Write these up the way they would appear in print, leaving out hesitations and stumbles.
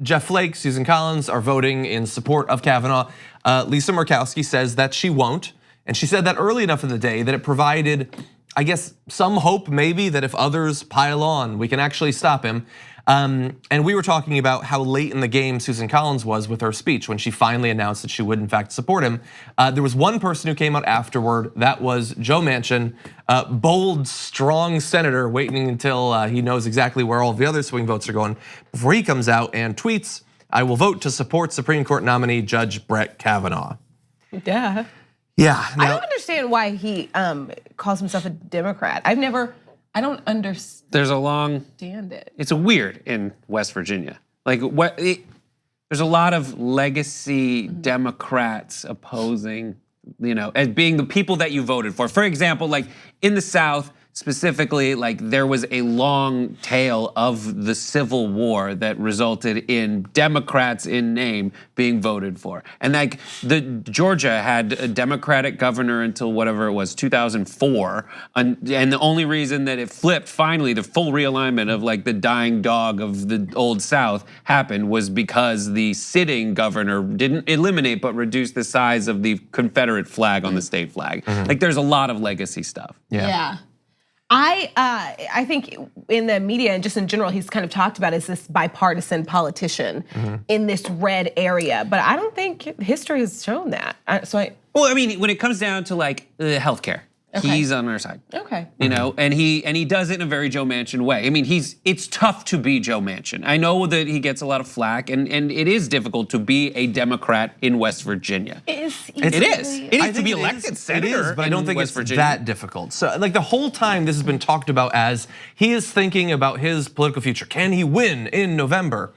Jeff Flake, Susan Collins are voting in support of Kavanaugh. Lisa Murkowski says that she won't. And she said that early enough in the day that it provided, I guess, some hope maybe that if others pile on, we can actually stop him. And we were talking about how late in the game Susan Collins was with her speech when she finally announced that she would in fact support him. There was one person who came out afterward, that was Joe Manchin, bold, strong senator waiting until he knows exactly where all the other swing votes are going before he comes out and tweets, "I will vote to support Supreme Court nominee Judge Brett Kavanaugh." Yeah. Yeah. I don't understand why he calls himself a Democrat. I don't understand. There's a long. It's a weird in West Virginia. Like there's a lot of legacy Democrats opposing, as being the people that you voted for. For example, like in the South specifically, like there was a long tail of the Civil War that resulted in Democrats in name being voted for. And like Georgia had a Democratic governor until whatever it was, 2004. And the only reason that it flipped finally, the full realignment of like the dying dog of the old South happened was because the sitting governor didn't eliminate but reduce the size of the Confederate flag on the state flag. Like there's a lot of legacy stuff. Yeah. I think in the media and just in general, he's kind of talked about as this bipartisan politician in this red area, but I don't think history has shown that. Well, I mean, when it comes down to like healthcare, he's on our side. Okay. And he does it in a very Joe Manchin way. I mean, it's tough to be Joe Manchin. I know that he gets a lot of flack, and it is difficult to be a Democrat in West Virginia. It is to be elected senator. It is, but I don't think it's Virginia. that difficult. So like the whole time this has been talked about as he is thinking about his political future. Can he win in November?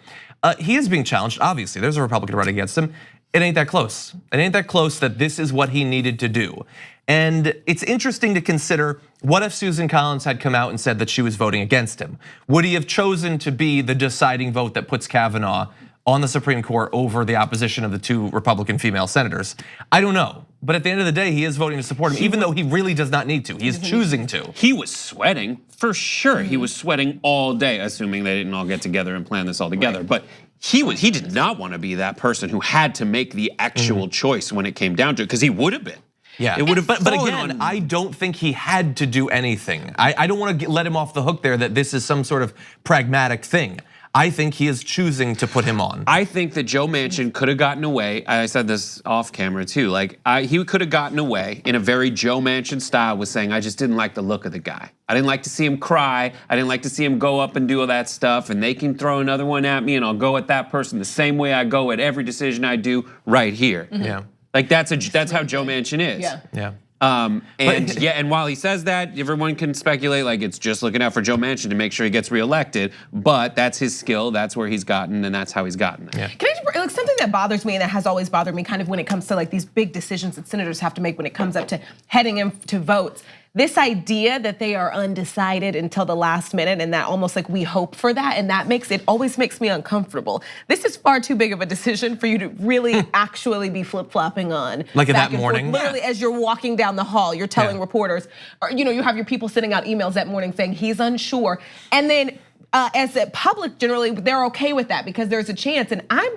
He is being challenged, obviously. There's a Republican running against him. It ain't that close. It ain't that close that this is what he needed to do. And it's interesting to consider, what if Susan Collins had come out and said that she was voting against him? Would he have chosen to be the deciding vote that puts Kavanaugh on the Supreme Court over the opposition of the two Republican female senators? I don't know. But at the end of the day, he is voting to support him, even though he really does not need to. He is choosing to. He was sweating, for sure. He was sweating all day, assuming they didn't all get together and plan this all together. Right. But he did not want to be that person who had to make the actual choice when it came down to it, because he would have been. Yeah, it would have. But again, I don't think he had to do anything. I don't want to let him off the hook there that this is some sort of pragmatic thing. I think he is choosing to put him on. I think that Joe Manchin could have gotten away. I said this off camera too. Like he could have gotten away in a very Joe Manchin style with saying, "I just didn't like the look of the guy. I didn't like to see him cry. I didn't like to see him go up and do all that stuff. And they can throw another one at me, and I'll go at that person the same way I go at every decision I do right here." Yeah. Like that's how Joe Manchin is. Yeah. And while he says that, everyone can speculate like it's just looking out for Joe Manchin to make sure he gets reelected. But that's his skill. That's where he's gotten, and that's how he's gotten there. Yeah. Can I just, like something that bothers me and that has always bothered me, kind of when it comes to like these big decisions that senators have to make when it comes up to heading into votes. This idea that they are undecided until the last minute, and that almost like we hope for that, and that always makes me uncomfortable. This is far too big of a decision for you to really actually be flip-flopping on. Like in that morning? Literally, as you're walking down the hall, you're telling reporters, or you have your people sending out emails that morning saying he's unsure, and then as a public generally, they're okay with that because there's a chance, and I'm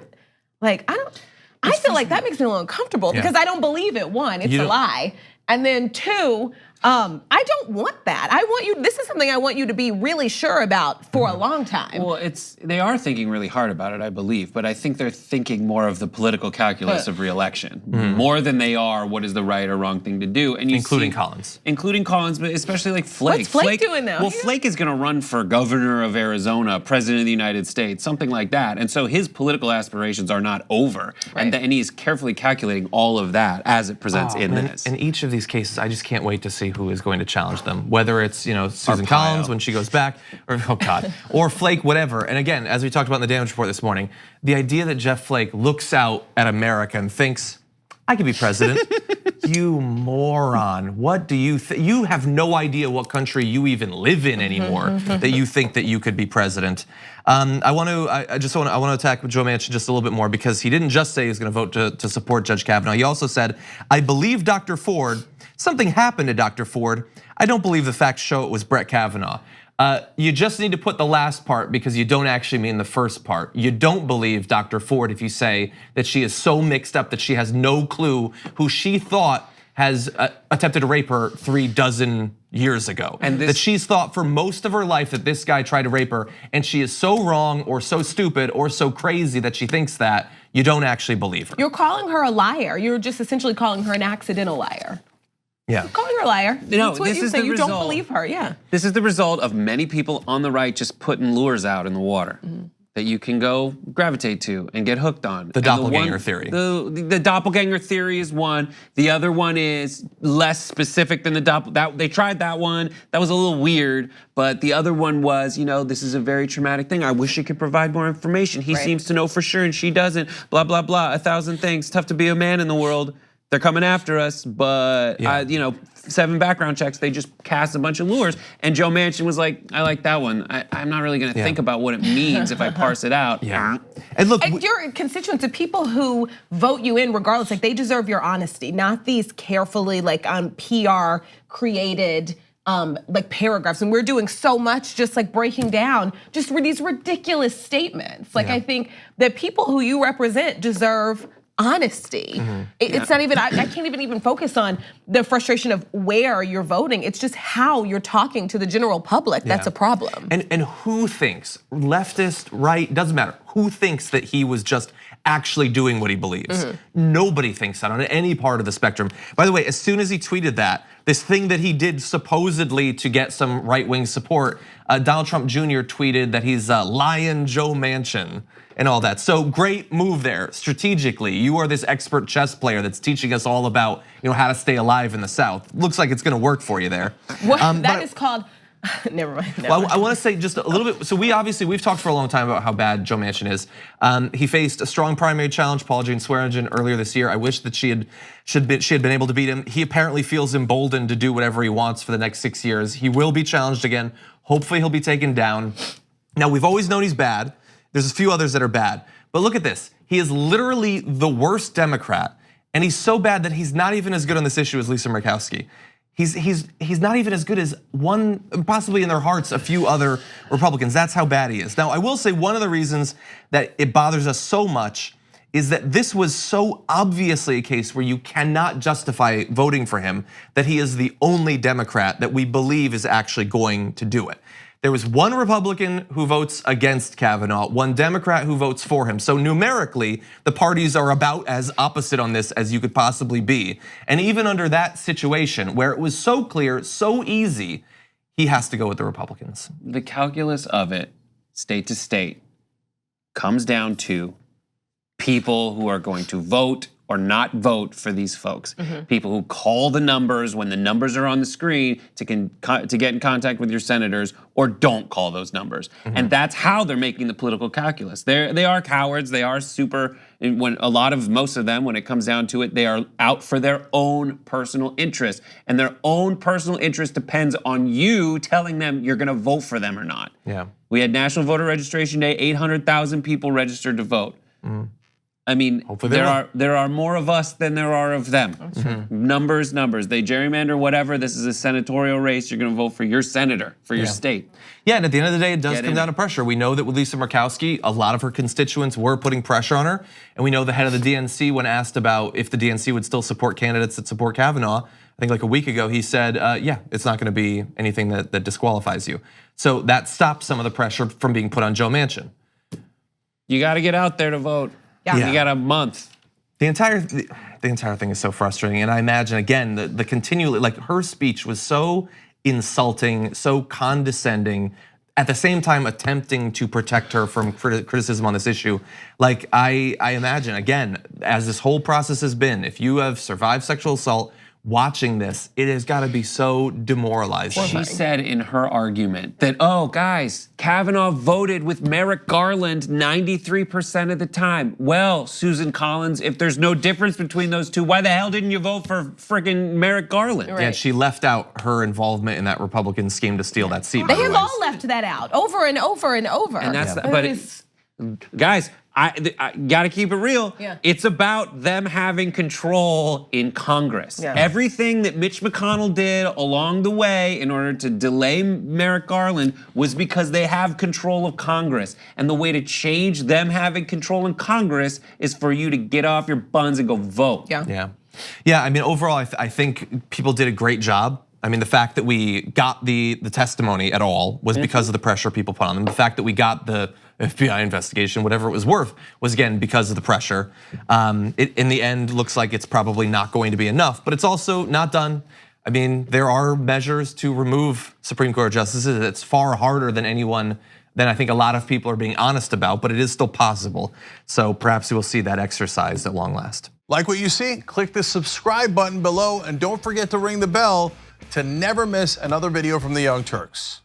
like, I feel like that makes me a little uncomfortable because I don't believe it. One, it's a lie, and then two, I don't want that. This is something I want you to be really sure about for a long time. Well, they are thinking really hard about it, I believe, but I think they're thinking more of the political calculus of re-election, more than they are what is the right or wrong thing to do. And including Collins. Including Collins, but especially like Flake. What's Flake doing now? Well, Flake is gonna run for governor of Arizona, president of the United States, something like that. And so his political aspirations are not over. Right. And he's carefully calculating all of that as it presents in this. In each of these cases, I just can't wait to see who is going to challenge them. Whether it's Susan Collins when she goes back, or or Flake, whatever. And again, as we talked about in the damage report this morning, the idea that Jeff Flake looks out at America and thinks, I could be president. You moron. What do you think? You have no idea what country you even live in anymore that you think that you could be president. I want to attack Joe Manchin just a little bit more because he didn't just say he's going to vote to support Judge Kavanaugh. He also said, I believe Dr. Ford, something happened to Dr. Ford. I don't believe the facts show it was Brett Kavanaugh. You just need to put the last part because you don't actually mean the first part. You don't believe Dr. Ford if you say that she is so mixed up that she has no clue who she thought has attempted to rape her 3 dozen years ago. And that she's thought for most of her life that this guy tried to rape her, and she is so wrong or so stupid or so crazy that she thinks that. You don't actually believe her. You're calling her a liar. You're just essentially calling her an accidental liar. Yeah. You're calling her a liar. That's what you say. You don't believe her, yeah. This is the result of many people on the right just putting lures out in the water that you can go gravitate to and get hooked on. The doppelganger theory. The doppelganger theory is one. The other one is less specific than the doppelganger. They tried that one. That was a little weird. But the other one was, this is a very traumatic thing. I wish she could provide more information. He seems to know for sure and she doesn't. Blah, blah, blah. 1,000 things. Tough to be a man in the world. They're coming after us, but 7 background checks, they just cast a bunch of lures. And Joe Manchin was like, I like that one. I'm not really gonna think about what it means if I parse it out. Yeah. And look, your constituents, the people who vote you in regardless, like they deserve your honesty, not these carefully PR created like paragraphs. And we're doing so much just like breaking down just these ridiculous statements. Like I think that people who you represent deserve honesty. It's not even, I can't even focus on the frustration of where you're voting. It's just how you're talking to the general public. That's a problem. And who thinks, leftist, right, doesn't matter. Who thinks that he was just actually doing what he believes? Nobody thinks that on any part of the spectrum. By the way, as soon as he tweeted that, this thing that he did supposedly to get some right-wing support, Donald Trump Jr. tweeted that he's lying Joe Manchin and all that. So great move there strategically. You are this expert chess player that's teaching us all about how to stay alive in the South. Looks like it's gonna work for you there. That is called, never mind. Well, I want to say just a little bit. So we've talked for a long time about how bad Joe Manchin is. He faced a strong primary challenge, Paula Jane Swearengin, earlier this year. I wish that she had been able to beat him. He apparently feels emboldened to do whatever he wants for the next 6 years. He will be challenged again. Hopefully he'll be taken down. Now we've always known he's bad. There's a few others that are bad. But look at this. He is literally the worst Democrat. And he's so bad that he's not even as good on this issue as Lisa Murkowski. He's not even as good as one, possibly in their hearts, a few other Republicans. That's how bad he is. Now, I will say one of the reasons that it bothers us so much is that this was so obviously a case where you cannot justify voting for him, that he is the only Democrat that we believe is actually going to do it. There was one Republican who votes against Kavanaugh, one Democrat who votes for him. So numerically, the parties are about as opposite on this as you could possibly be. And even under that situation where it was so clear, so easy, he has to go with the Republicans. The calculus of it, state to state, comes down to people who are going to vote or not vote for these folks. People who call the numbers when the numbers are on the screen to get in contact with your senators, or don't call those numbers. And that's how they're making the political calculus. They are cowards, they are super, when most of them, when it comes down to it, they are out for their own personal interest. And their own personal interest depends on you telling them you're gonna vote for them or not. Yeah. We had National Voter Registration Day, 800,000 people registered to vote. I mean, there are more of us than there are of them. Numbers. They gerrymander whatever. This is a senatorial race. You're gonna vote for your senator, for your state. Yeah, and at the end of the day, it does come down to pressure. We know that with Lisa Murkowski, a lot of her constituents were putting pressure on her. And we know the head of the DNC, when asked about if the DNC would still support candidates that support Kavanaugh, I think like a week ago, he said, yeah, it's not gonna be anything that disqualifies you. So that stops some of the pressure from being put on Joe Manchin. You gotta get out there to vote. Yeah. You got a month. The entire thing is so frustrating, and I imagine again the continually, like, her speech was so insulting, so condescending, at the same time attempting to protect her from criticism on this issue. Like, I imagine again, as this whole process has been, if you have survived sexual assault, watching this, it has got to be so demoralizing. She said in her argument that, oh guys, Kavanaugh voted with Merrick Garland 93% of the time. Well, Susan Collins, if there's no difference between those two, why the hell didn't you vote for friggin' Merrick Garland? Yeah, she left out her involvement in that Republican scheme to steal that seat. They have all left that out over and over and over. And that's, guys, I gotta keep it real. Yeah. It's about them having control in Congress. Yeah. Everything that Mitch McConnell did along the way in order to delay Merrick Garland was because they have control of Congress. And the way to change them having control in Congress is for you to get off your buns and go vote. Yeah, I mean, overall, I think people did a great job. I mean, the fact that we got the testimony at all was because of the pressure people put on them. The fact that we got the FBI investigation, whatever it was worth, was again because of the pressure. It, in the end, looks like it's probably not going to be enough, but it's also not done. I mean, there are measures to remove Supreme Court justices. It's far harder than I think a lot of people are being honest about, but it is still possible. So perhaps we will see that exercise at long last. Like what you see? Click the subscribe button below and don't forget to ring the bell to never miss another video from the Young Turks.